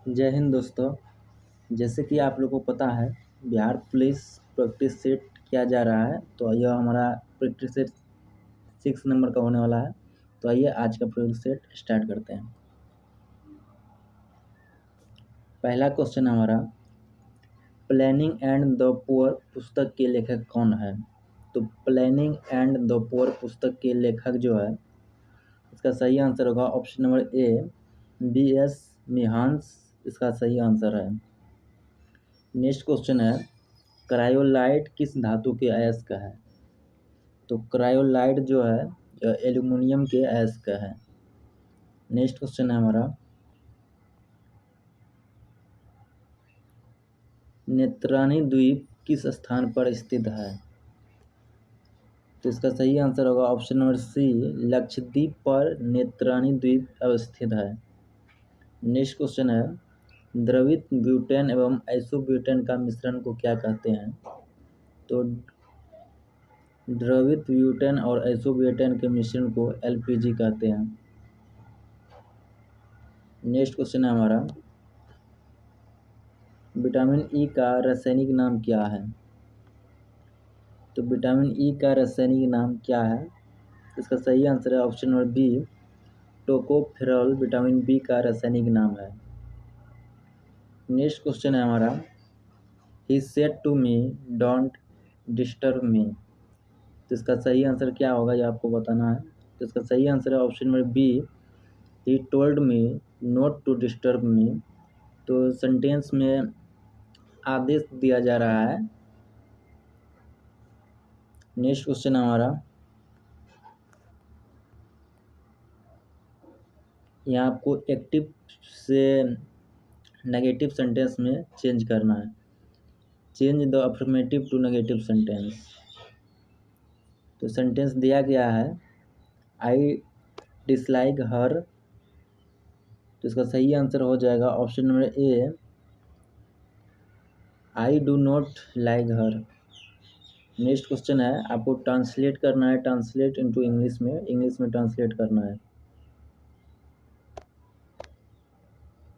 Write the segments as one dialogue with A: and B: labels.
A: जय हिंद दोस्तों। जैसे कि आप लोगों को पता है, बिहार पुलिस प्रैक्टिस सेट किया जा रहा है। तो यह हमारा प्रैक्टिस सेट 6 नंबर का होने वाला है। तो आइए आज का प्रैक्टिस सेट स्टार्ट करते हैं। पहला क्वेश्चन हमारा, प्लानिंग एंड द पुअर पुस्तक के लेखक कौन है? तो प्लानिंग एंड द पुअर पुस्तक के लेखक जो है, इसका सही आंसर होगा ऑप्शन नंबर ए, B.S. मिहांस इसका सही आंसर है। नेक्स्ट क्वेश्चन है, क्रायोलाइट किस धातु के अयस्क है? तो क्रायोलाइट जो है एल्यूमिनियम के अयस्क है। नेक्स्ट क्वेश्चन है हमारा, नेत्रानी द्वीप किस स्थान पर स्थित है? तो इसका सही आंसर होगा ऑप्शन नंबर सी, लक्षद्वीप पर नेत्रानी द्वीप अवस्थित है। नेक्स्ट क्वेश्चन है, द्रवित ब्यूटेन एवं आइसोब्यूटेन का मिश्रण को क्या कहते हैं? तो द्रवित ब्यूटेन और आइसोब्यूटेन के मिश्रण को LPG कहते हैं। नेक्स्ट क्वेश्चन है हमारा, विटामिन ई का रासायनिक नाम क्या है? तो विटामिन ई का रासायनिक नाम क्या है? इसका सही आंसर है option number B, tocopherol vitamin B का रासायनिक नाम है। नेक्स्ट क्वेश्चन है हमारा, he said to me don't disturb me. तो इसका सही आंसर क्या होगा, ये आपको बताना है। तो इसका सही आंसर है option number B, he told me not to disturb me. तो सेंटेंस में आदेश दिया जा रहा है। नेक्स्ट क्वेश्चन हमारा, यहाँ आपको एक्टिव से नेगेटिव सेंटेंस में चेंज करना है। Change the affirmative to negative sentence. तो सेंटेंस दिया गया है, आई डिसलाइक हर। तो इसका सही आंसर हो जाएगा option number A, I do not like her. Next question है, आपको ट्रांसलेट करना है, ट्रांसलेट इनटू इंग्लिश में ट्रांसलेट करना है।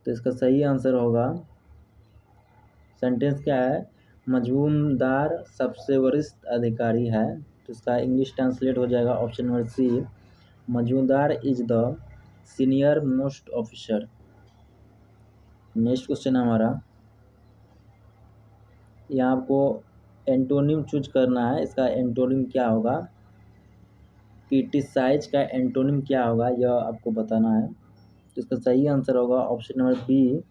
A: तो इसका सही आंसर होगा, सेंटेंस क्या है, मजूमदार सबसे वरिष्ठ अधिकारी है। तो इसका इंग्लिश ट्रांसलेट हो जाएगा option number C, Majumdar is the senior most officer. Next question हमारा, यहाँ आपको एंटोनिम चूज करना है। इसका एंटोनिम क्या होगा, क्रिटिसाइज का एंटोनिम क्या होगा, यह आपको बताना है। तो इसका सही आंसर होगा option number B,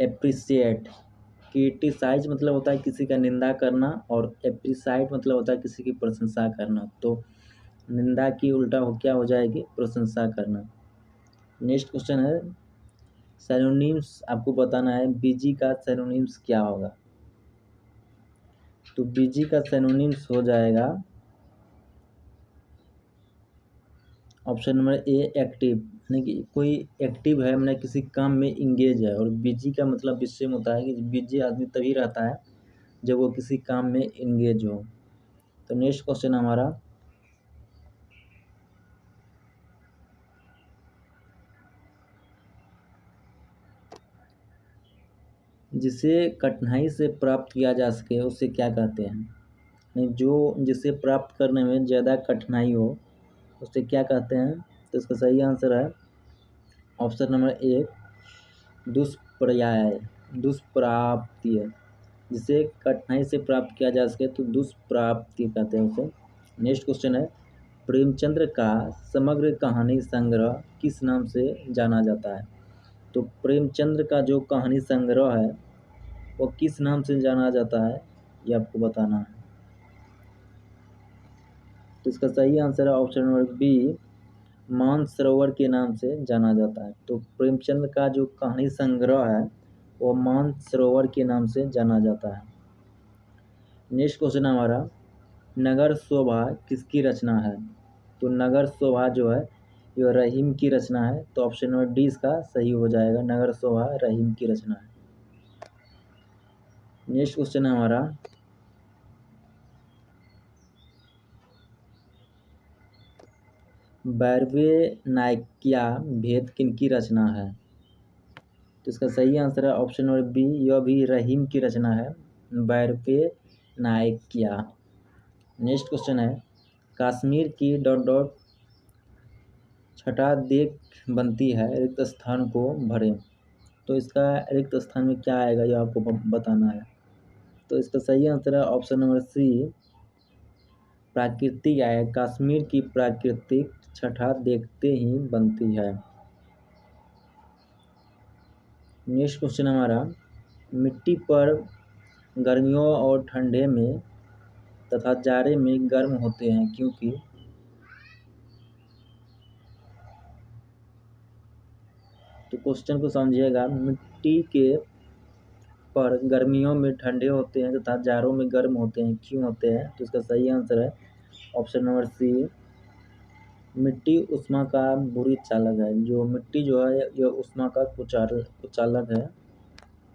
A: appreciate. Criticise मतलब होता है किसी का निंदा करना, और एप्रिसाइट मतलब होता है किसी की प्रशंसा करना। तो निंदा की उल्टा क्या हो जाएगी, प्रशंसा करना। नेक्स्ट क्वेश्चन है, सिनोनिम्स आपको बताना है, बीजी का सिनोनिम्स क्या होगा? तो बीजी का सिनोनिम्स हो जाएगा ऑप्शन नंबर ए, एक्टिव। यानी कि कोई एक्टिव है, मैंने किसी काम में इंगेज है। और बिजी का मतलब इससे होता है कि बिजी आदमी तभी रहता है जब वो किसी काम में इंगेज हो। तो नेक्स्ट क्वेश्चन हमारा, जिसे कठिनाई से प्राप्त किया जा सके उसे क्या कहते हैं? नहीं, जो जिसे प्राप्त करने में ज़्यादा कठिनाई हो उसे क्या कहते हैं? तो इसका सही आंसर है ऑप्शन नंबर ए, दुष्पर्याय, दुष्प्राप्ति है। जिसे कठिनाई से प्राप्त किया जा सके तो दुष्प्राप्ति कहते हैं उसे। नेक्स्ट क्वेश्चन है, प्रेमचंद्र का समग्र कहानी संग्रह किस नाम से जाना जाता है? तो प्रेमचंद्र का जो कहानी संग्रह है वो किस नाम से जाना जाता है, ये आपको बताना है। तो इसका सही आंसर है ऑप्शन नंबर बी, मानसरोवर के नाम से जाना जाता है। तो प्रेमचंद का जो कहानी संग्रह है वो मानसरोवर के नाम से जाना जाता है। नेक्स्ट क्वेश्चन हमारा, नगर शोभा किसकी रचना है? तो नगर शोभा जो है ये रहीम की रचना है। तो ऑप्शन नंबर डी इसका सही हो जाएगा, नगर शोभा रहीम की रचना है। नेक्स्ट क्वेश्चन है हमारा, बैरवे नायकिया भेद किनकी रचना है? तो इसका सही आंसर है ऑप्शन नंबर बी, यह भी रहीम की रचना है, बैरपे नायकिया। नेक्स्ट क्वेश्चन है, कश्मीर की डॉट डॉट छटा देख बनती है, रिक्त स्थान को भरे। तो इसका रिक्त स्थान में क्या आएगा ये आपको बताना है। तो इसका सही आंसर है ऑप्शन नंबर सी, प्राकृतिक आएगा। कश्मीर की प्राकृतिक छटा देखते ही बनती है। नेक्स्ट क्वेश्चन हमारा, मिट्टी पर गर्मियों और ठंडे में तथा जाड़े में गर्म होते हैं क्योंकि। तो क्वेश्चन को समझिएगा, मिट्टी के पर गर्मियों में ठंडे होते हैं तथा जाड़ों में गर्म होते हैं, क्यों होते हैं। तो इसका सही आंसर है ऑप्शन नंबर सी, मिट्टी उष्मा का बुरी चालक है। जो मिट्टी जो है यह उष्मा का कुचालक है।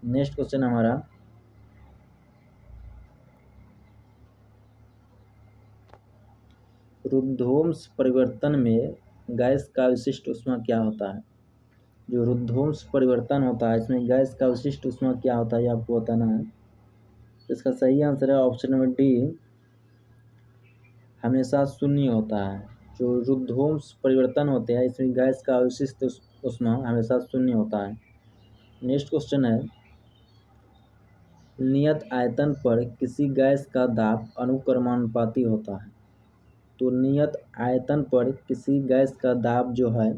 A: नेक्स्ट क्वेश्चन हमारा, रुद्धोष्म परिवर्तन में गैस का विशिष्ट ऊष्मा क्या होता है। जो रुद्धोष्म परिवर्तन होता है इसमें गैस का विशिष्ट ऊष्मा क्या होता है ये आपको बताना है। इसका सही आंसर है ऑप्शन नंबर डी, हमेशा शून्य होता है। जो रुद्धोष्म परिवर्तन होते हैं इसमें गैस का विशिष्ट ऊष्मा हमेशा शून्य होता है। नेक्स्ट क्वेश्चन है, नियत आयतन पर किसी गैस का दाब अनुक्रमानुपाती होता है। तो नियत आयतन पर किसी गैस का दाब जो है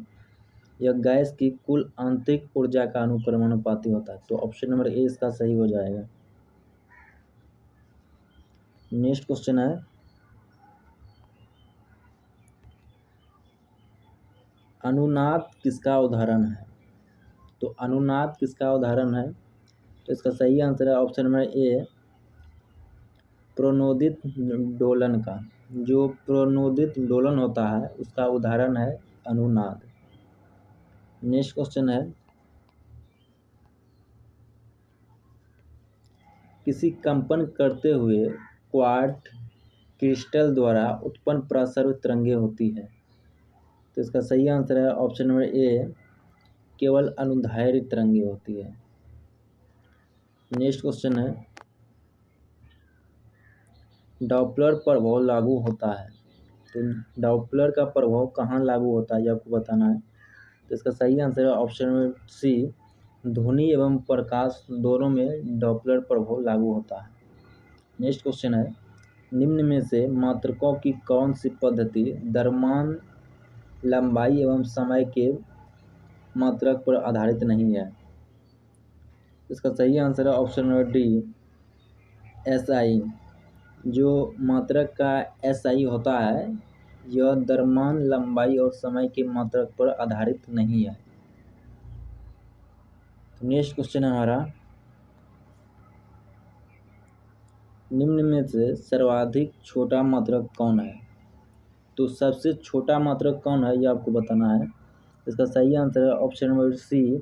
A: यह गैस की कुल आंतरिक ऊर्जा का अनुक्रमानुपाती होता है। तो ऑप्शन नंबर ए इसका सही हो जाएगा। नेक्स्ट क्वेश्चन है, अनुनाद किसका उदाहरण है। तो अनुनाद किसका उदाहरण है। तो इसका सही आंसर है ऑप्शन नंबर ए, प्रणोदित दोलन का। जो प्रणोदित दोलन होता है उसका उदाहरण है अनुनाद। नेक्स्ट क्वेश्चन है, किसी कंपन करते हुए क्वार्ट्ज क्रिस्टल द्वारा उत्पन्न प्रसर्व तरंगे होती है। तो इसका सही आंसर है ऑप्शन नंबर ए, केवल अनुदैर्ध्य तरंगे होती है। नेक्स्ट क्वेश्चन है, डॉपलर प्रभाव लागू होता है। तो डॉपलर का प्रभाव कहाँ लागू होता है ये आपको बताना है। तो इसका सही आंसर है ऑप्शन नंबर सी, ध्वनि एवं प्रकाश दोनों में डॉपलर प्रभाव लागू होता है। नेक्स्ट क्वेश्चन है, निम्न में से मात्रकों की कौन सी पद्धति द्रव्यमान लंबाई एवं समय के मात्रक पर आधारित नहीं है। इसका सही आंसर है ऑप्शन नंबर डी, एसआई। जो मात्रक का एसआई होता है यह द्रव्यमान लंबाई और समय के मात्रक पर आधारित नहीं है। तो नेक्स्ट क्वेश्चन है हमारा, निम्न में से सर्वाधिक छोटा मात्रक कौन है। तो सबसे छोटा मात्रक कौन है ये आपको बताना है। इसका सही आंसर है ऑप्शन नंबर सी,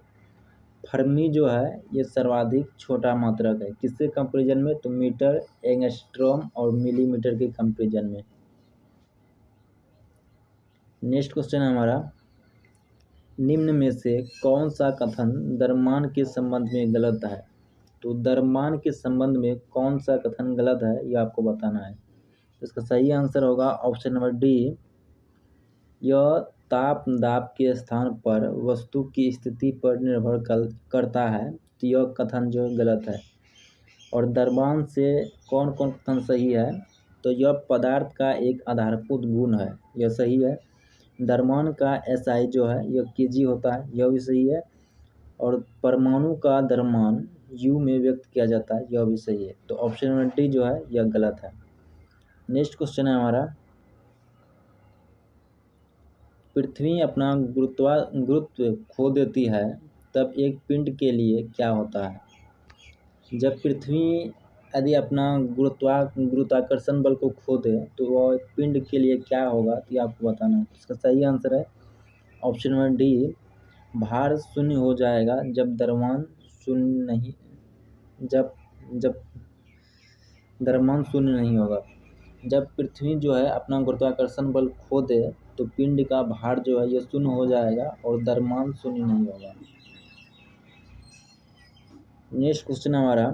A: फर्मी जो है ये सर्वाधिक छोटा मात्रक है। किसके कंपेरिजन में। तो मीटर, एंगस्ट्रॉम और मिलीमीटर के कंपेरिजन में। नेक्स्ट क्वेश्चन है हमारा, निम्न में से कौन सा कथन द्रव्यमान के संबंध में गलत है। तो द्रव्यमान के संबंध में कौन सा कथन गलत है ये आपको बताना है। इसका सही आंसर होगा ऑप्शन नंबर डी, यह ताप दाब के स्थान पर वस्तु की स्थिति पर निर्भर करता है। तो यह कथन जो गलत है। और द्रव्यमान से कौन कौन कथन सही है। तो यह पदार्थ का एक आधारभूत गुण है, यह सही है। द्रव्यमान का एसआई जो है यह केजी होता है, यह भी सही है। और परमाणु का द्रव्यमान यू में व्यक्त किया जाता है, यह भी सही है। तो ऑप्शन नंबर डी जो है यह गलत है। नेक्स्ट क्वेश्चन है हमारा, पृथ्वी अपना गुरुत्व खो देती है तब एक पिंड के लिए क्या होता है। जब पृथ्वी यदि अपना गुरुत्वाकर्षण बल को खो दे तो वह पिंड के लिए क्या होगा तो ये आपको बताना है। इसका सही आंसर है ऑप्शन नंबर डी, भार शून्य हो जाएगा जब द्रव्यमान शून्य नहीं जब जब द्रव्यमान शून्य नहीं होगा। जब पृथ्वी जो है अपना गुरुत्वाकर्षण बल खो दे तो पिंड का भार जो है ये शून्य हो जाएगा और द्रव्यमान शून्य नहीं होगा। नेक्स्ट क्वेश्चन हमारा,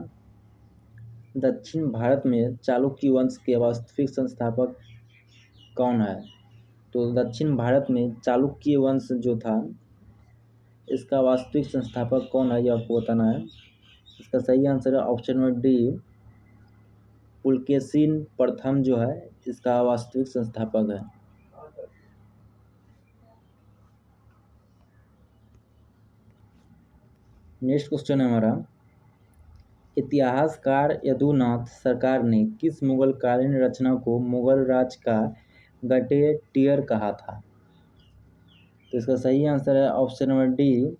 A: दक्षिण भारत में चालुक्य वंश के वास्तविक संस्थापक कौन है? तो दक्षिण भारत में चालुक्य वंश जो था, इसका वास्तविक संस्थापक कौन है, ये आपको बताना है। इसका सही आंसर है ऑप्शन नंबर डी, पुलकेशिन प्रथम जो है इसका वास्तविक संस्थापक है। नेक्स्ट क्वेश्चन है हमारा, इतिहासकार यदुनाथ सरकार ने किस मुगल कालीन रचना को मुगल राज का गटेटियर कहा था? तो इसका सही आंसर है ऑप्शन नंबर डी,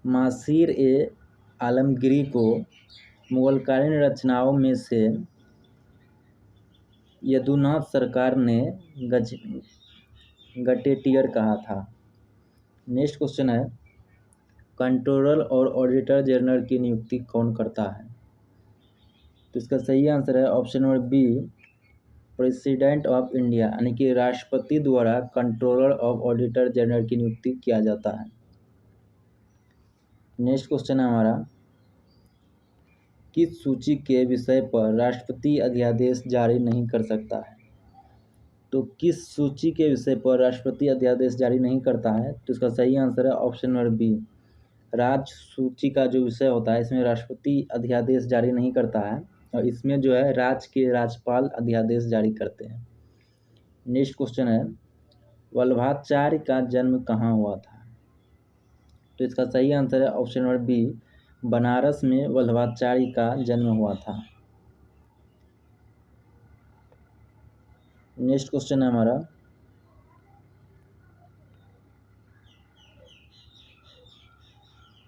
A: मासिर ए आलमगीरी को मुगलकालीन रचनाओं में से यदुनाथ सरकार ने गटेटियर कहा था। नेक्स्ट क्वेश्चन है, कंट्रोलर और ऑडिटर जनरल की नियुक्ति कौन करता है? तो इसका सही आंसर है option number B, president of India, यानी कि राष्ट्रपति द्वारा कंट्रोलर ऑफ ऑडिटर जनरल की नियुक्ति किया जाता है। नेक्स्ट क्वेश्चन है हमारा, किस सूची के विषय पर राष्ट्रपति अध्यादेश जारी नहीं कर सकता है? तो किस सूची के विषय पर राष्ट्रपति अध्यादेश जारी नहीं करता है? तो इसका सही आंसर है ऑप्शन नंबर बी, राज्य सूची का जो विषय होता है इसमें राष्ट्रपति अध्यादेश जारी नहीं करता है, और इसमें जो है राज्य के राज्यपाल अध्यादेश जारी करते हैं। नेक्स्ट क्वेश्चन है, वल्लभाचार्य का जन्म कहाँ हुआ था? तो इसका सही आंसर है ऑप्शन नंबर बी, बनारस में वल्लभाचार्य का जन्म हुआ था। नेक्स्ट क्वेश्चन है हमारा,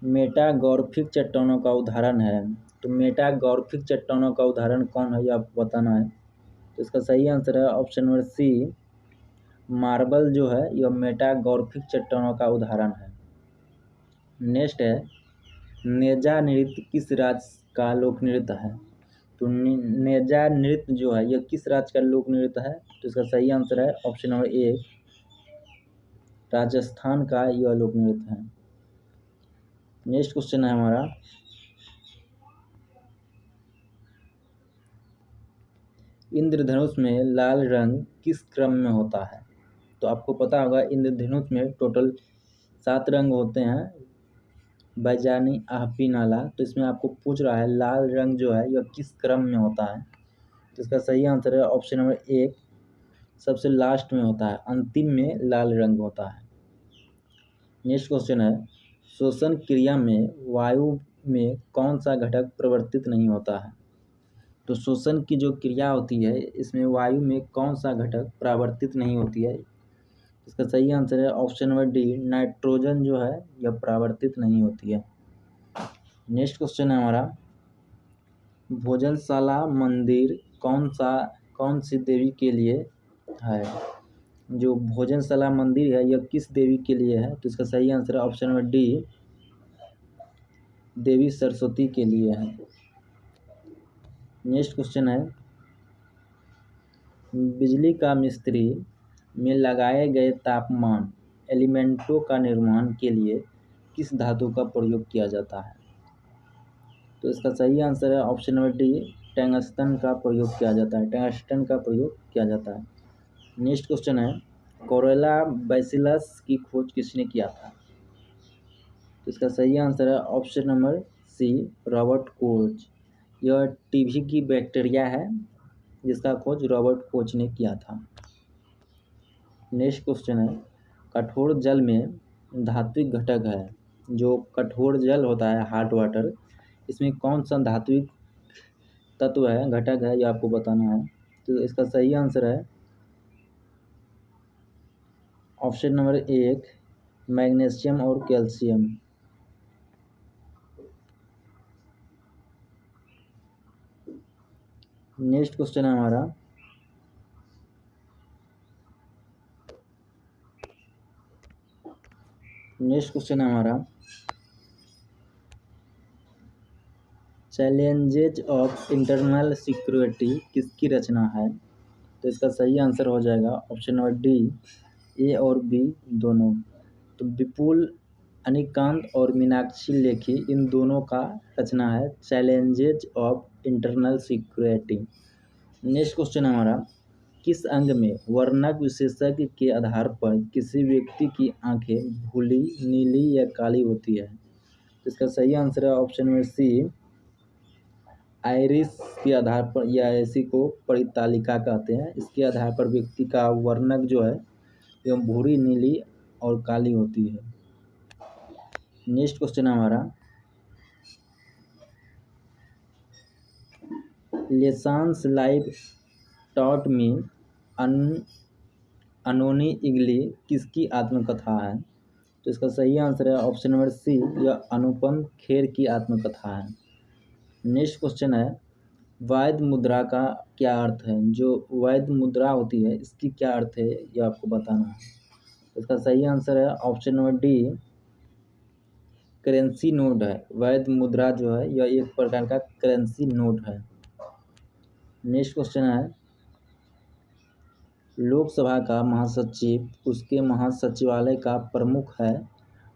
A: मेटागॉर्फिक चट्टानों का उदाहरण है। तो मेटागॉर्फिक चट्टानों का उदाहरण कौन है, ये आपको बताना है। तो इसका सही आंसर है ऑप्शन नंबर सी, मार्बल जो है यह मेटागॉर्फिक चट्टानों का उदाहरण है। नेक्स्ट है, नेजा नृत्य किस राज्य का लोक नृत्य है? तो नेजा नृत्य जो है यह किस राज्य का लोक नृत्य है? तो इसका सही आंसर है ऑप्शन नंबर ए, राजस्थान का यह लोक नृत्य है। नेक्स्ट क्वेश्चन है हमारा, इंद्रधनुष में लाल रंग किस क्रम में होता है? तो आपको पता होगा इंद्रधनुष में टोटल 7 रंग होते हैं, बैजानी, आहपी, नाला। तो इसमें आपको पूछ रहा है लाल रंग जो है यह किस क्रम में होता है? तो इसका सही आंसर है ऑप्शन नंबर एक, सबसे लास्ट में होता है, अंतिम में लाल रंग होता है। नेक्स्ट क्वेश्चन है, श्वसन क्रिया में वायु में कौन सा घटक प्रवर्तित नहीं होता है? तो श्वसन की जो क्रिया होती है इसमें वायु में कौन सा घटक परावर्तित नहीं होती है? इसका सही आंसर है ऑप्शन नंबर डी, नाइट्रोजन जो है यह परावर्तित नहीं होती है। नेक्स्ट क्वेश्चन है हमारा, भोजनशाला मंदिर कौन सी देवी के लिए है? जो भोजनशाला मंदिर है यह किस देवी के लिए है? तो इसका सही आंसर है ऑप्शन नंबर डी, देवी सरस्वती के लिए है। नेक्स्ट क्वेश्चन है, बिजली का मिस्त्री में लगाए गए तापमान एलिमेंटों का निर्माण के लिए किस धातु का प्रयोग किया जाता है? तो इसका सही आंसर है ऑप्शन नंबर डी, टंगस्टन का प्रयोग किया जाता है, टंगस्टन का प्रयोग किया जाता है। नेक्स्ट क्वेश्चन है, कोरोला बैसिलस की खोज किसने किया था? तो इसका सही आंसर है option number C, Robert Koch. यह टीबी की बैक्टीरिया है जिसका खोज रॉबर्ट कोच ने किया था। नेक्स्ट क्वेश्चन है, कठोर जल में धात्विक घटक है, जो कठोर जल होता है हार्ड वाटर, इसमें कौन सा धात्विक तत्व है, घटक है, ये आपको बताना है। तो इसका सही आंसर है ऑप्शन नंबर एक, मैग्नीशियम और कैल्शियम। नेक्स्ट क्वेश्चन है हमारा, चैलेंजेज ऑफ इंटरनल सिक्योरिटी किसकी रचना है? तो इसका सही आंसर हो जाएगा ऑप्शन नंबर डी, ए और बी दोनों। तो विपुल अनिकांत और मीनाक्षी लेखी इन दोनों का रचना है challenges of internal security. Next question हमारा, किस अंग में वर्णक विशेषज्ञ के आधार पर किसी व्यक्ति की आंखें भूली, नीली या काली होती है? तो इसका सही आंसर है ऑप्शन नंबर सी, आइरिस के आधार पर, या इसी को परितालिका कहते हैं। इसके आधार पर व्यक्ति का वर्णक जो है यह भूरी, नीली और काली होती है। नेक्स्ट क्वेश्चन हमारा, लेसान्स लाइफ टॉट मी अनोनी इगली किसकी आत्मकथा है? तो इसका सही आंसर है ऑप्शन नंबर सी, यह अनुपम खेर की आत्मकथा है। नेक्स्ट क्वेश्चन है, वैध मुद्रा का क्या अर्थ है? जो वैध मुद्रा होती है इसकी क्या अर्थ है यह आपको बताना है। इसका सही आंसर है option number D, currency note है। वैध मुद्रा जो है यह एक प्रकार का करेंसी नोट है। नेक्स्ट क्वेश्चन है, लोकसभा का महासचिव उसके महासचिवालय का प्रमुख है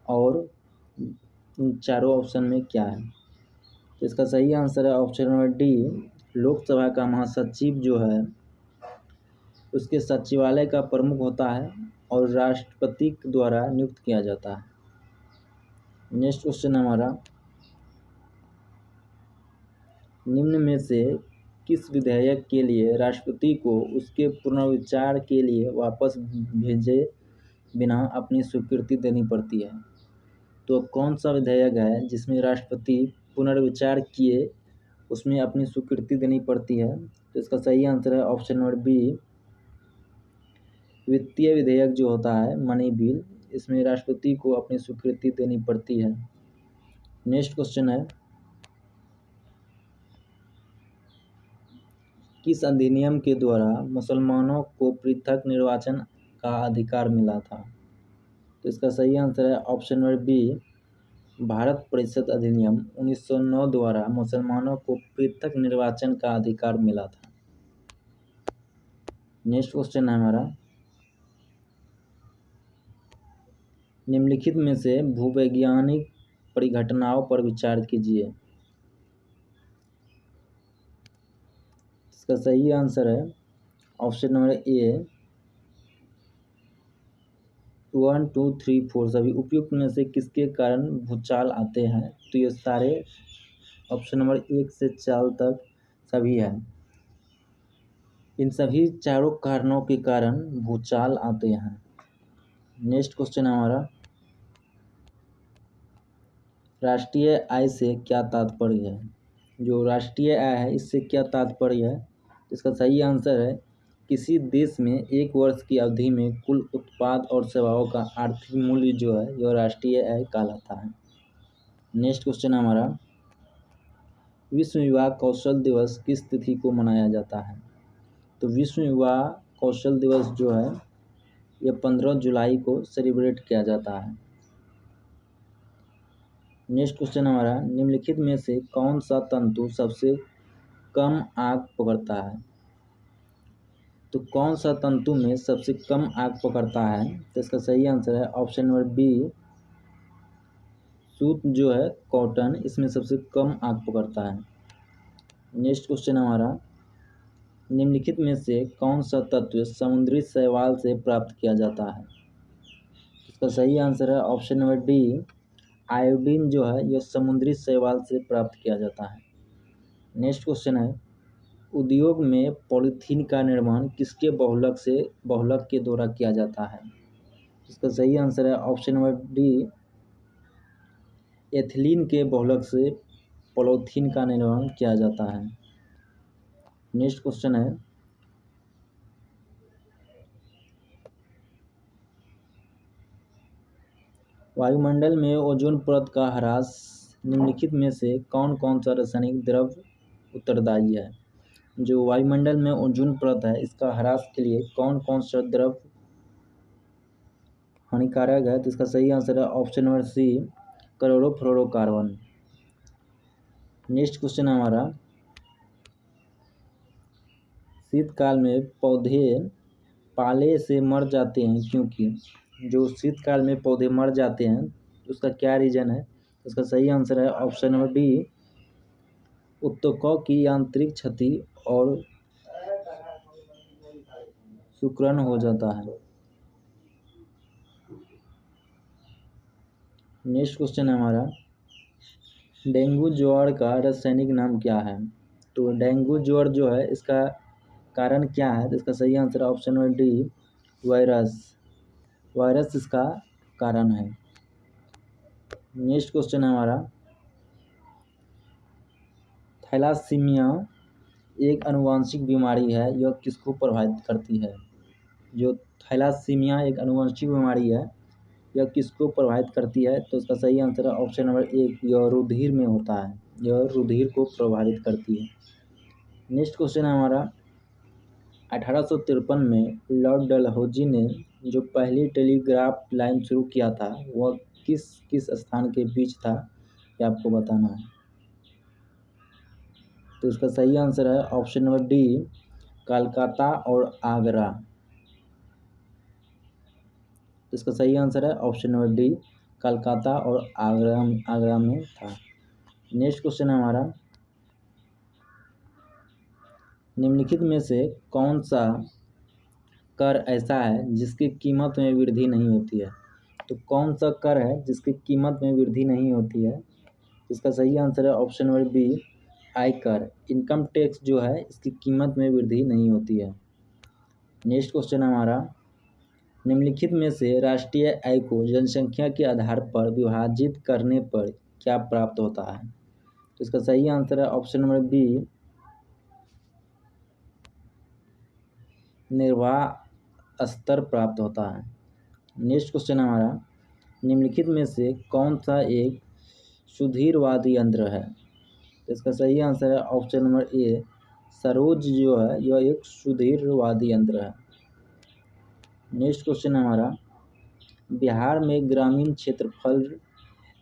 A: और चारों ऑप्शन में क्या है? तो इसका सही आंसर है ऑप्शन नंबर डी, लोकसभा का महासचिव जो है उसके सचिवालय का प्रमुख होता है और राष्ट्रपति द्वारा नियुक्त किया जाता है। नेक्स्ट क्वेश्चन हमारा, निम्न में से किस विधेयक के लिए राष्ट्रपति को उसके पुनर्विचार के लिए वापस भेजे बिना अपनी स्वीकृति देनी पड़ती है? तो कौन सा विधेयक है जिसमें राष्ट्रपति पुनर्विचार किए उसमें अपनी स्वीकृति देनी पड़ती है? तो इसका सही आंसर है ऑप्शन नंबर बी, वित्तीय विधेयक जो होता है मनी बिल, इसमें राष्ट्रपति को अपनी स्वीकृति देनी पड़ती है। नेक्स्ट क्वेश्चन है, किस अधिनियम के द्वारा मुसलमानों को पृथक निर्वाचन का अधिकार मिला था? तो इसका सही आंसर है ऑप्शन नंबर बी, भारत परिषद अधिनियम 1909 द्वारा मुसलमानों को पृथक निर्वाचन का अधिकार मिला था। नेक्स्ट क्वेश्चन है हमारा, निम्नलिखित में से भूवैज्ञानिक परिघटनाओं पर विचार कीजिए। इसका सही आंसर है ऑप्शन नंबर ए, 1, 2, 3, 4 सभी उपयुक्त में से किसके कारण भूचाल आते हैं? तो ये सारे ऑप्शन नंबर 1 से 4 तक सभी हैं। इन सभी चारों कारणों के कारण भूचाल आते हैं। नेक्स्ट क्वेश्चन हमारा, राष्ट्रीय आय से क्या तात्पर्य है? जो राष्ट्रीय आय है इससे क्या तात्पर्य है? इसका सही आंसर है, किसी देश में एक वर्ष की अवधि में कुल उत्पाद और सेवाओं का आर्थिक मूल्य जो है यह राष्ट्रीय आय कहलाता है। नेक्स्ट क्वेश्चन हमारा, विश्व युवा कौशल दिवस किस तिथि को मनाया जाता है? तो विश्व युवा कौशल दिवस जो है यह 15 जुलाई को सेलिब्रेट किया जाता है। नेक्स्ट क्वेश्चन हमारा, निम्नलिखित में से कौन सा तंतु सबसे कम आग पकड़ता है? तो कौन सा तंतु में सबसे कम आग पकड़ता है? तो इसका सही आंसर है ऑप्शन नंबर बी, सूत जो है कॉटन, इसमें सबसे कम आग पकड़ता है। नेक्स्ट क्वेश्चन हमारा, निम्नलिखित में से कौन सा तत्व समुद्री शैवाल से प्राप्त किया जाता है? इसका सही आंसर है ऑप्शन नंबर डी, आयोडीन जो है यह समुद्री शैवाल से प्राप्त किया जाता है। नेक्स्ट क्वेश्चन है, उद्योग में पॉलीथीन का निर्माण किसके बहुलक के द्वारा किया जाता है? इसका सही आंसर है ऑप्शन नंबर डी, एथिलीन के बहुलक से पॉलीथीन का निर्माण किया जाता है। नेक्स्ट क्वेश्चन है, वायुमंडल में ओजोन परत का ह्रास निम्नलिखित में से कौन कौन सा रासायनिक द्रव उत्तरदायी है? जो वायुमंडल में ओजोन परत है इसका ह्रास के लिए कौन कौन सा द्रव हानिकारक है? तो इसका सही आंसर है option number C, chlorofluorocarbon. Next question हमारा, शीतकाल में पौधे पाले से मर जाते हैं क्योंकि? जो शीतकाल में पौधे मर जाते हैं उसका क्या रीजन है? उसका सही आंसर है ऑप्शन नंबर डी, उत्तकों की आंतरिक क्षति और सुकरण हो जाता है। नेक्स्ट क्वेश्चन है हमारा, डेंगू ज्वर का रासायनिक नाम क्या है? तो डेंगू ज्वर जो है इसका कारण क्या है? तो इसका सही answer option number D, virus. Virus इसका कारण है। नेक्स्ट क्वेश्चन है हमारा, थैलासीमिया एक आनुवंशिक बीमारी है, यह किसको प्रभावित करती है? जो थैलासीमिया एक आनुवंशिक बीमारी है, यह किसको प्रभावित करती है? तो इसका सही आंसर है ऑप्शन नंबर एक, यह रुधिर में होता है, यह रुधिर को प्रभावित करती है। नेक्स्ट क्वेश्चन है हमारा, 1853 में लॉर्ड डलहौजी ने जो पहली टेलीग्राफ लाइन शुरू किया था वह किस किस स्थान के बीच था, ये आपको बताना है। तो इसका सही आंसर है ऑप्शन नंबर डी, कोलकाता और आगरा। तो इसका सही आंसर है ऑप्शन नंबर डी, कोलकाता और आगरा में था। नेक्स्ट क्वेश्चन है हमारा, निम्नलिखित में से कौन सा कर ऐसा है जिसकी कीमत में वृद्धि नहीं होती है? तो कौन सा कर है जिसकी कीमत में वृद्धि नहीं होती है? इसका सही आंसर है ऑप्शन नंबर बी, आयकर। इनकम टैक्स जो है इसकी कीमत में वृद्धि नहीं होती है। नेक्स्ट क्वेश्चन हमारा, निम्नलिखित में से राष्ट्रीय आय को जनसंख्या के आधार पर विभाजित करने पर क्या प्राप्त होता है? तो इसका सही आंसर है ऑप्शन नंबर बी, निर्वाह स्तर प्राप्त होता है। नेक्स्ट क्वेश्चन हमारा, निम्नलिखित में से कौन सा एक सुधीरवादी यंत्र है? तो इसका सही आंसर है ऑप्शन नंबर ए, सरोज जो है यह एक सुधीरवादी यंत्र है। नेक्स्ट क्वेश्चन हमारा, बिहार में ग्रामीण क्षेत्रफल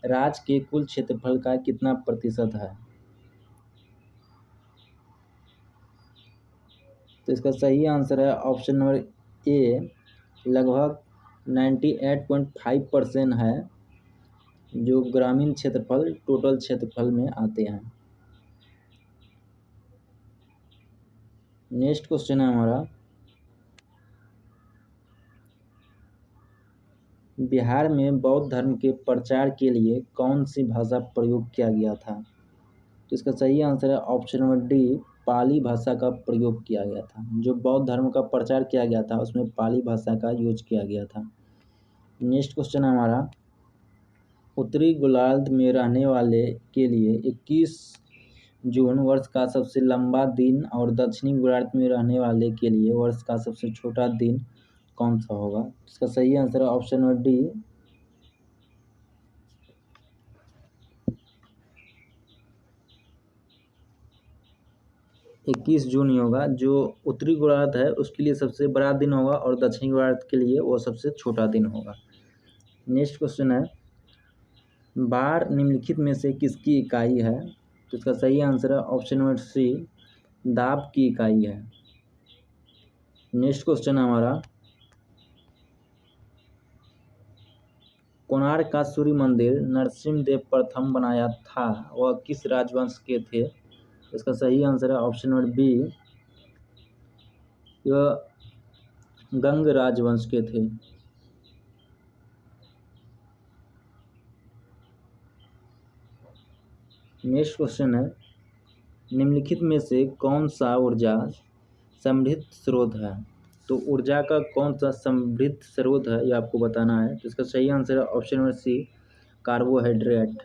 A: राज्य के कुल क्षेत्रफल का कितना प्रतिशत है? तो इसका सही आंसर है ऑप्शन नंबर ए, लगभग 98.5% है, जो ग्रामीण क्षेत्रफल टोटल क्षेत्रफल में आते हैं। नेक्स्ट क्वेश्चन है हमारा, बिहार में बौद्ध धर्म के प्रचार के लिए कौन सी भाषा प्रयोग किया गया था? तो इसका सही आंसर है ऑप्शन नंबर डी, पाली भाषा का प्रयोग किया गया था। जो बौद्ध धर्म का प्रचार किया गया था उसमें पाली भाषा का यूज किया गया था। नेक्स्ट क्वेश्चन है हमारा, उत्तरी गोलार्ध में रहने वाले के लिए 21 जून वर्ष का सबसे लंबा दिन और दक्षिणी गोलार्ध में रहने वाले के लिए वर्ष का सबसे छोटा दिन कौन सा होगा? इसका सही आंसर है ऑप्शन नंबर डी, 21 जून ही होगा। जो उत्तरी गोलार्ध है उसके लिए सबसे बड़ा दिन होगा और दक्षिणी गोलार्ध के लिए वो सबसे छोटा दिन होगा। नेक्स्ट क्वेश्चन है, बार निम्नलिखित में से किसकी इकाई है? तो इसका सही आंसर है ऑप्शन नंबर सी, दाब की इकाई है। नेक्स्ट क्वेश्चन है हमारा, कोणार्क का सूर्य मंदिर नरसिम्हदेव प्रथम बनाया था, वह किस राजवंश के थे? इसका सही आंसर है ऑप्शन नंबर बी, यह गंग राजवंश के थे। नेक्स्ट क्वेश्चन है, निम्नलिखित में से कौन सा ऊर्जा समृद्ध स्रोत है? तो ऊर्जा का कौन सा समृद्ध स्रोत है ये आपको बताना है। तो इसका सही आंसर है option number C, carbohydrate.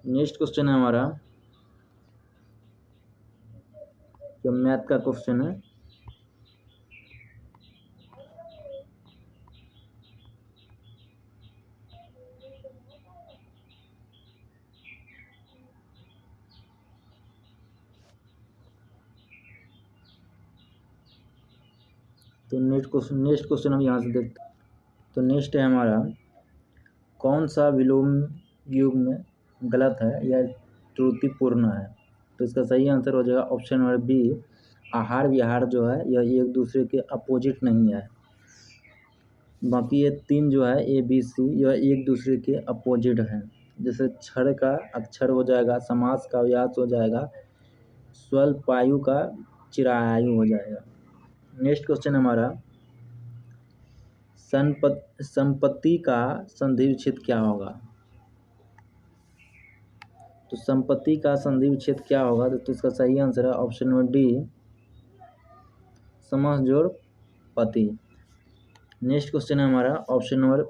A: Next question है हमारा, जो मैथ का क्वेश्चन है, तो नेक्स्ट क्वेश्चन हम यहाँ से देखते हैं। तो नेक्स्ट है हमारा, कौन सा विलोम युग में गलत है या त्रुटिपूर्ण है? तो इसका सही आंसर हो जाएगा ऑप्शन नंबर बी, आहार विहार जो है यह एक दूसरे के अपोजिट नहीं है। बाकी ये तीन जो है ए बी सी यह एक दूसरे के अपोजिट हैं। जैसे क्षर का अक्षर हो जाएगा, समास का व्यास हो जाएगा, स्वल्पायु का चिरायु हो जाएगा। नेक्स्ट क्वेश्चन हमारा, संपत्ति का संधि विच्छेद क्या होगा? तो संपत्ति का संधि विच्छेद क्या होगा? तो इसका सही आंसर है ऑप्शन नंबर डी, समास जोड़ पति। नेक्स्ट क्वेश्चन है हमारा ऑप्शन नंबर,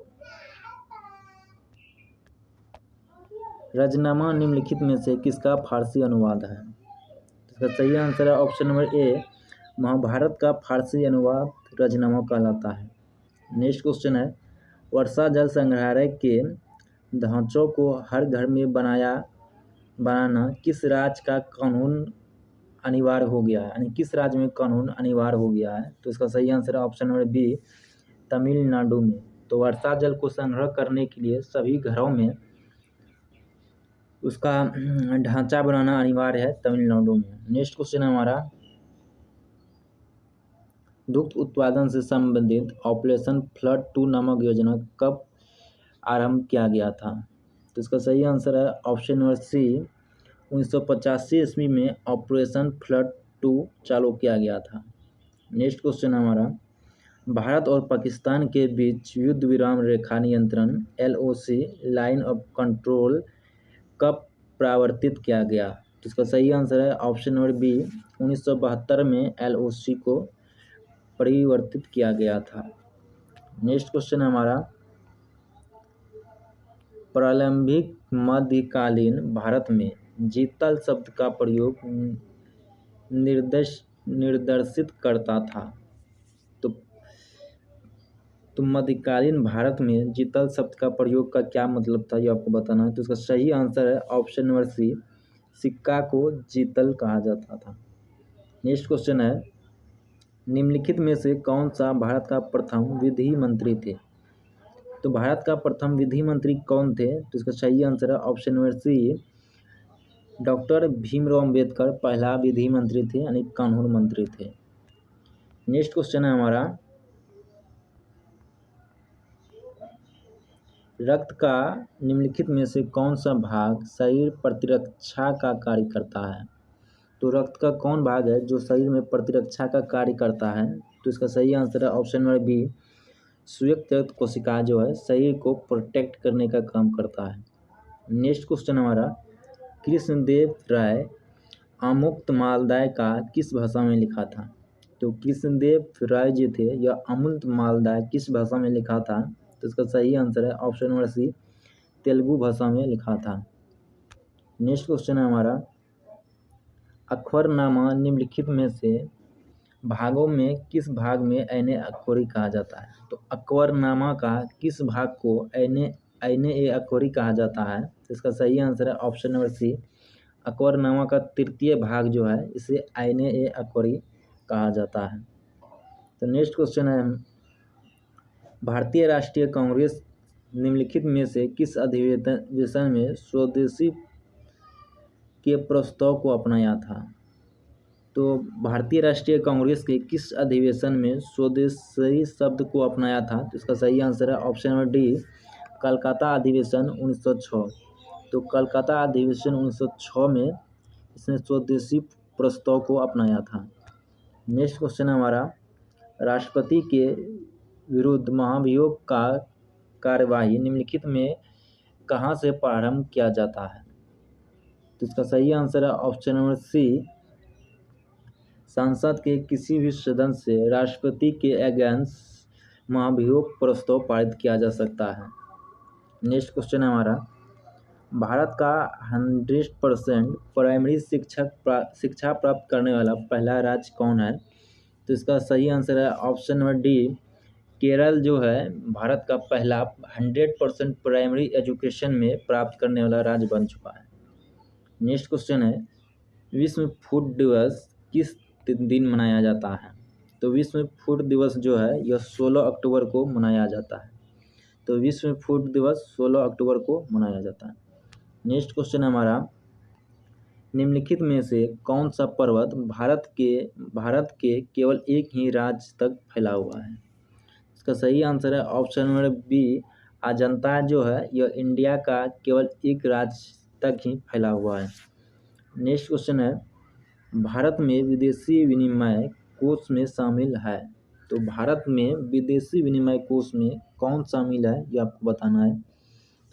A: रजनामा निम्नलिखित में से किसका फारसी अनुवाद है? इसका सही आंसर है ऑप्शन नंबर ए, महाभारत का फारसी अनुवाद रजनामा कहलाता है। नेक्स्ट क्वेश्चन है, वर्षा जल संग्रहालय के ढांचों को हर घर में बनाना किस राज्य का कानून अनिवार्य हो गया है, यानी किस राज्य में कानून अनिवार्य हो गया है? तो इसका सही आंसर है ऑप्शन नंबर बी, तमिलनाडु में। तो वर्षा जल को संग्रह करने के लिए सभी घरों में उसका ढांचा बनाना अनिवार्य है तमिलनाडु में। नेक्स्ट क्वेश्चन है हमारा, दुग्ध उत्पादन से संबंधित ऑपरेशन फ्लड 2 नामक योजना कब आरंभ किया गया था? तो इसका सही आंसर है ऑप्शन नंबर सी, 1985 ईस्वी में ऑपरेशन फ्लड 2 चालू किया गया था। नेक्स्ट क्वेश्चन हमारा, भारत और पाकिस्तान के बीच युद्ध विराम रेखा नियंत्रण LOC लाइन ऑफ कंट्रोल कब प्रावर्तित किया गया? तो इसका सही आंसर है ऑप्शन नंबर बी, 1972 में LOC को परिवर्तित किया गया था। नेक्स्ट क्वेश्चन है हमारा, प्रारंभिक मध्यकालीन भारत में जीतल शब्द का प्रयोग निर्देशित करता था। तो मध्यकालीन भारत में जीतल शब्द का प्रयोग का क्या मतलब था, ये आपको बताना है। तो इसका सही आंसर है ऑप्शन नंबर सी, सिक्का को जीतल कहा जाता था। नेक्स्ट क्वेश्चन है, निम्नलिखित में से कौन सा भारत का प्रथम विधि मंत्री थे? तो भारत का प्रथम विधि मंत्री कौन थे? तो इसका सही आंसर है option number C, doctor Bhimrao Ambedkar पहला विधि मंत्री थे, यानी कानून मंत्री थे। नेक्स्ट क्वेश्चन है हमारा, रक्त का निम्नलिखित में से कौन सा भाग शरीर प्रतिरक्षा का कार्य करता है? तो रक्त का कौन भाग है जो शरीर में प्रतिरक्षा का कार्य करता है? तो इसका सही आंसर है ऑप्शन नंबर बी, संयुक्त रक्त कोशिका जो है शरीर को प्रोटेक्ट करने का काम करता है। नेक्स्ट क्वेश्चन हमारा, कृष्णदेव राय अमुक्त मालदाय का किस भाषा में लिखा था? तो कृष्णदेव राय जी थे, यह अमुक्त मालदाय किस भाषा में लिखा था? तो इसका सही आंसर है ऑप्शन नंबर सी, तेलुगु भाषा में लिखा था। नेक्स्ट क्वेश्चन है हमारा, अखबारनामा निम्नलिखित में से भागों में किस भाग में ऐने अखबारी कहा जाता है? तो अखबारनामा का किस भाग को ऐने अखबारी कहा जाता है? तो इसका सही आंसर है ऑप्शन नंबर सी, अखबारनामा का तृतीय भाग जो है इसे ऐने अखबारी कहा जाता है। तो नेक्स्ट क्वेश्चन है, भारतीय राष्ट्रीय कांग्रेस निम्नलिखित में से किस अधिवेशन में स्वदेशी के प्रस्ताव को अपनाया था? तो भारतीय राष्ट्रीय कांग्रेस के किस अधिवेशन में स्वदेशी शब्द को अपनाया था? तो इसका सही आंसर है ऑप्शन नंबर डी, कलकत्ता अधिवेशन 1906। तो कलकत्ता अधिवेशन 1906 में इसने स्वदेशी प्रस्ताव को अपनाया था। नेक्स्ट क्वेश्चन हमारा, राष्ट्रपति के विरुद्ध महाभियोग का कार्यवाही निम्नलिखित में कहाँ से प्रारंभ किया जाता है? तो इसका सही आंसर है ऑप्शन नंबर सी, संसद के किसी भी सदस्य से राष्ट्रपति के अगेंस्ट महाभियोग प्रस्ताव पारित किया जा सकता है। नेक्स्ट क्वेश्चन है हमारा, भारत का 100% प्राइमरी शिक्षा प्राप्त करने वाला पहला राज्य कौन है? तो इसका सही आंसर है ऑप्शन नंबर डी, केरल जो है भारत का पहला 100% प्राइमरी एजुकेशन में प्राप्त करने वाला राज्य बन चुका है। नेक्स्ट क्वेश्चन है, विश्व फूड दिवस किस दिन मनाया जाता है? तो विश्व फूड दिवस जो है यह 16 अक्टूबर को मनाया जाता है। तो विश्व फूड दिवस 16 अक्टूबर को मनाया जाता है। नेक्स्ट क्वेश्चन हमारा, निम्नलिखित में से कौन सा पर्वत भारत के केवल एक ही राज्य तक फैला हुआ है? इसका सही आंसर है ऑप्शन नंबर बी, अजंता जो है यह इंडिया का केवल एक राज्य तक ही फैला हुआ है। नेक्स्ट क्वेश्चन है, भारत में विदेशी विनिमय कोष में शामिल है। तो भारत में विदेशी विनिमय कोष में कौन शामिल है ये आपको बताना है।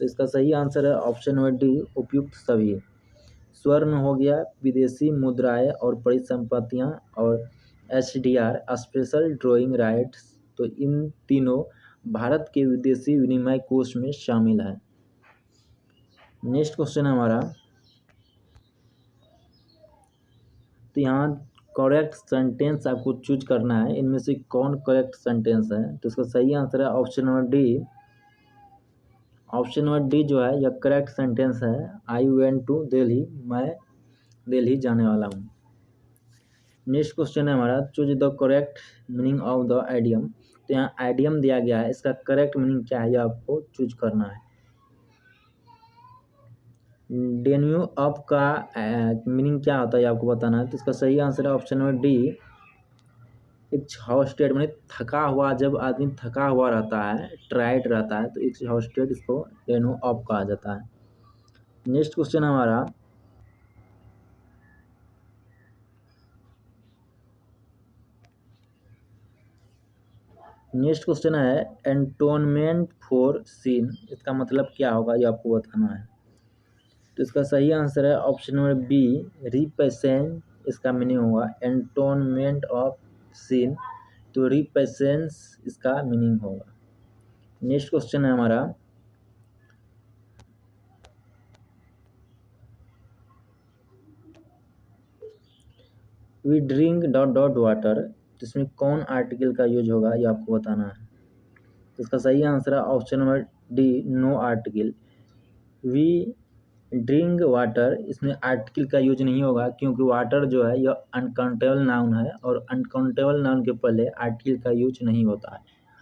A: तो इसका सही आंसर है ऑप्शन नंबर डी, उपयुक्त सभी। स्वर्ण हो गया, विदेशी मुद्राएं और परिसंपत्तियां, और एचडीआर स्पेशल ड्रॉइंग राइट्स, तो इन तीनों भारत के विदेशी विनिमय कोष में शामिल है। नेक्स्ट क्वेश्चन है हमारा, तो यहाँ करेक्ट सेंटेंस आपको चूज करना है, इनमें से कौन करेक्ट सेंटेंस है। तो इसका सही आंसर है option number D. Option number D जो है यह करेक्ट सेंटेंस है। आई वेंट टू दिल्ली, मैं दिल्ली जाने वाला हूँ। नेक्स्ट क्वेश्चन है हमारा, choose the correct meaning of the idiom. तो यहाँ आइडियम दिया गया है, इसका करेक्ट मीनिंग क्या है ये आपको चूज करना है। डेन्यू अप का मीनिंग क्या होता है आपको बताना है। तो इसका सही आंसर है ऑप्शन नंबर डी, एग्जॉस्टेड, मैंने थका हुआ, जब आदमी थका हुआ रहता है, टायर्ड रहता है, तो एग्जॉस्टेड इसको डेन्यू अप कहा जाता है। नेक्स्ट क्वेश्चन हमारा, नेक्स्ट क्वेश्चन है एंटोनमेंट फॉर सीन, इसका मतलब क्या होगा ये आपको बताना है। तो इसका सही आंसर है ऑप्शन नंबर बी, रिप्रेजेंट, इसका मीनिंग होगा एंटोनमेंट ऑफ सीन, तो रिप्रेजेंस इसका मीनिंग होगा। नेक्स्ट क्वेश्चन है हमारा, we drink dot dot water, तो इसमें कौन आर्टिकल का यूज होगा ये आपको बताना है। तो इसका सही आंसर है option number D, no article. We drink water, इसमें आर्टिकल का यूज नहीं होगा, क्योंकि वाटर जो है यह अनकाउंटेबल नाउन है, और अनकाउंटेबल नाउन के पहले आर्टिकल का यूज नहीं होता है।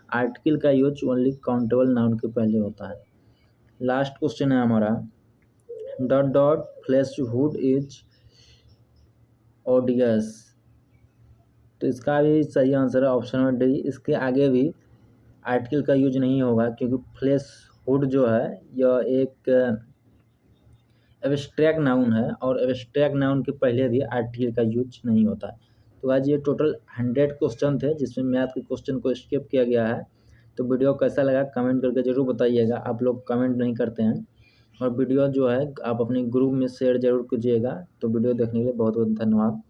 A: आर्टिकल का यूज ओनली काउंटेबल नाउन के पहले होता है। लास्ट क्वेश्चन है हमारा, डॉट डॉट फ्लैशहुड इज ओडियस, तो इसका भी सही आंसर है ऑप्शन नंबर डी, इसके आगे भी आर्टिकल का यूज नहीं होगा, क्योंकि फ्लैशहुड जो है यह एक एब्स्ट्रैक्ट नाउन है, और एब्स्ट्रैक्ट नाउन के पहले भी आर्टिकल का यूज नहीं होता है। तो आज ये टोटल 100 क्वेश्चन थे, जिसमें मैथ के क्वेश्चन को स्किप किया गया है। तो वीडियो कैसा लगा कमेंट करके ज़रूर बताइएगा, आप लोग कमेंट नहीं करते हैं। और वीडियो जो है आप अपने ग्रुप में शेयर जरूर कीजिएगा। तो वीडियो देखने के लिए बहुत बहुत धन्यवाद।